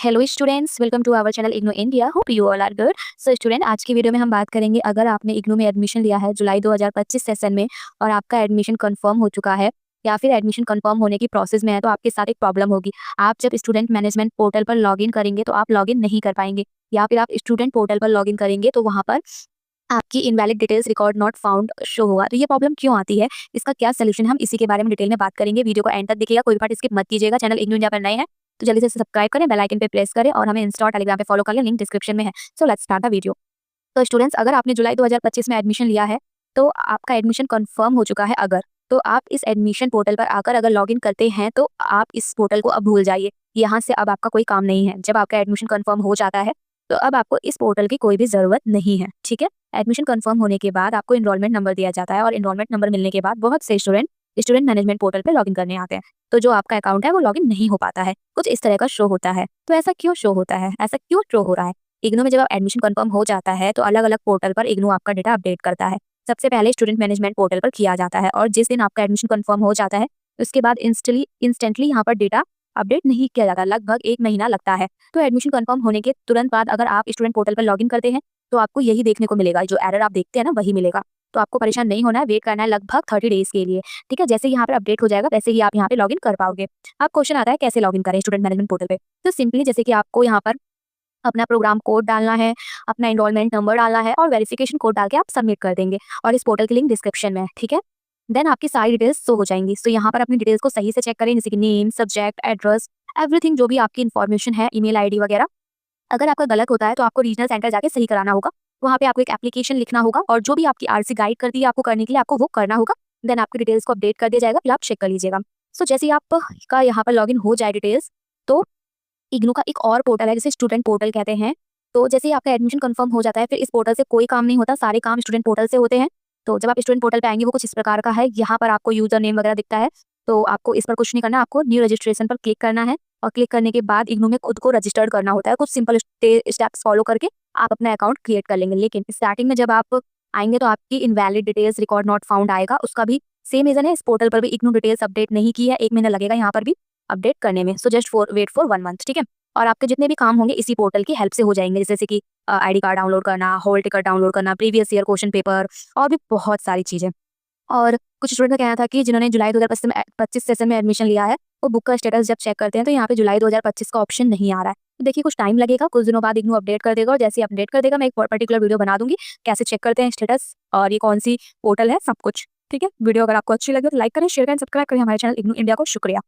Hello students, welcome to our channel IGNOU India. Hope you all are good. So student, आज की video में हम बात करेंगे, अगर आपने इग्नू में एडमिशन लिया है जुलाई 2025 सेशन में और आपका एडमिशन कंफर्म हो चुका है या फिर एडमिशन कंफर्म होने की प्रोसेस में है, तो आपके साथ एक प्रॉब्लम होगी। आप जब स्टूडेंट मैनेजमेंट पोर्टल पर लॉगिन करेंगे तो आप लॉगिन नहीं कर पाएंगे, या फिर आप स्टूडेंट पोर्टल पर लॉगिन करेंगे तो वहाँ पर आपकी invalid details record not found show होगा। तो ये प्रॉब्लम क्यों आती है, इसका क्या सोल्यूशन, हम इसी के बारे में डिटेल में बात करेंगे। वीडियो को एंड तक देखिएगा, कोई पार्ट स्किप मत कीजिएगा। चैनल इग्नू इंडिया पर नए हैं तो जल्दी से सब्सक्राइब करें, बेल आइकन पे प्रेस करें और हमें इंस्टा टेलीग्राम पे फॉलो कर लें, लिंक डिस्क्रिप्शन में है। So let's start the video. तो स्टूडेंट्स, अगर आपने जुलाई 2025 में एडमिशन लिया है तो आपका एडमिशन कंफर्म हो चुका है अगर, तो आप इस एडमिशन पोर्टल पर आकर अगर लॉगिन करते हैं तो आप इस पोर्टल को अब भूल जाइए। यहाँ से अब आपका कोई काम नहीं है। जब आपका एडमिशन कंफर्म हो जाता है तो अब आपको इस पोर्टल की कोई भी ज़रूरत नहीं है, ठीक है। एडमिशन कंफर्म होने के बाद आपको एनरोलमेंट नंबर दिया जाता है और एनरोलमेंट नंबर मिलने के बाद बहुत से स्टूडेंट स्टूडेंट मैनेजमेंट पोर्टल पे लॉगिन करने आते हैं, तो जो आपका अकाउंट है वो लॉगिन नहीं हो पाता है, कुछ इस तरह का शो होता है। तो ऐसा क्यों शो होता है, ऐसा क्यों शो हो रहा है? इग्नू में जब एडमिशन कंफर्म हो जाता है तो अलग अलग पोर्टल पर इग्नू आपका डेटा अपडेट करता है। सबसे पहले स्टूडेंट मैनेजमेंट पोर्टल पर किया जाता है, और जिस दिन आपका एडमिशन कंफर्म हो जाता है उसके बाद इंस्टेंटली यहाँ पर डेटा अपडेट नहीं किया जाता, लगभग 1 महीना लगता है। तो एडमिशन कंफर्म होने के तुरंत बाद अगर आप स्टूडेंट पोर्टल पर लॉगिन करते हैं तो आपको यही देखने को मिलेगा, जो एरर आप देखते हैं ना वही मिलेगा। तो आपको परेशान नहीं होना है, वेट करना है लगभग 30 डेज के लिए, ठीक है। जैसे ही यहाँ पर अपडेट हो जाएगा वैसे ही आप यहाँ पे लॉगिन कर पाओगे। अब क्वेश्चन आता है कैसे लॉगिन करें स्टूडेंट मैनेजमेंट पोर्टल पे। तो सिंपली जैसे कि आपको यहाँ पर अपना प्रोग्राम कोड डालना है, अपना एनरोलमेंट नंबर डालना है और वेरिफिकेशन कोड डाल के आप सबमिट कर देंगे, और इस पोर्टल की लिंक डिस्क्रिप्शन में है, ठीक है। देन आपकी सारी डिटेल्स शो हो जाएंगी। तो यहाँ पर अपनी डिटेल्स को सही से चेक करें, जैसे कि नेम, सब्जेक्ट, एड्रेस, एवरीथिंग, जो भी आपकी इन्फॉर्मेशन है, ईमेल आईडी वगैरह। अगर आपका गलत होता है तो आपको रीजनल सेंटर जाके सही कराना होगा। वहाँ पे आपको एक एप्लीकेशन लिखना होगा और जो भी आपकी आरसी गाइड करती है आपको करने के लिए, आपको वो करना होगा। देन आपकी डिटेल्स को अपडेट कर दिया जाएगा, फिर आप चेक कर लीजिएगा। सो जैसे ही आपका यहाँ पर लॉगिन हो जाए डिटेल्स, तो इग्नू का एक और पोर्टल है जिसे स्टूडेंट पोर्टल कहते हैं। तो जैसे ही आपका एडमिशन कंफर्म हो जाता है फिर इस पोर्टल से कोई काम नहीं होता, सारे काम स्टूडेंट पोर्टल से होते हैं। तो जब आप स्टूडेंट पोर्टल पे आएंगे वो कुछ इस प्रकार का है। यहाँ पर आपको यूजर नेम वगैरह दिखता है, तो आपको इस पर कुछ नहीं करना, आपको न्यू रजिस्ट्रेशन पर क्लिक करना है। और क्लिक करने के बाद इग्नू में खुद को रजिस्टर्ड करना होता है। कुछ सिंपल स्टेप्स फॉलो करके आप अपना अकाउंट क्रिएट कर लेंगे। लेकिन स्टार्टिंग में जब आप आएंगे तो आपकी invalid details record not found आएगा, उसका भी सेम रीजन है। इस पोर्टल पर भी इग्नू डिटेल्स अपडेट नहीं की है, 1 महीना लगेगा यहाँ पर भी अपडेट करने में। So just wait for 1 month, ठीक है। और आपके जितने भी काम होंगे इसी पोर्टल की हेल्प से हो जाएंगे, जैसे कि आईडी कार्ड डाउनलोड करना, हॉल टिकट डाउनलोड करना, प्रीवियस ईयर क्वेश्चन पेपर और भी बहुत सारी चीज़ें। और कुछ स्टूडेंट का कहना था कि जिन्होंने जुलाई 2025 सेशन में एडमिशन लिया है वो बुक का स्टेटस जब चेक करते हैं तो यहाँ पे जुलाई 2025 का ऑप्शन नहीं आ रहा है। तो देखिए कुछ टाइम लगेगा, कुछ दिनों बाद इग्नू अपडेट कर देगा, और जैसे ही अपडेट कर देगा मैं एक पर्टिकुलर वीडियो बना दूंगी कैसे चेक करते हैं स्टेटस और ये कौन सी पोर्टल है, सब कुछ, ठीक है। वीडियो अगर आपको अच्छी लगे तो लाइक करें, शेयर करें, सब्सक्राइब करें हमारे चैनल इग्नू इंडिया को। शुक्रिया।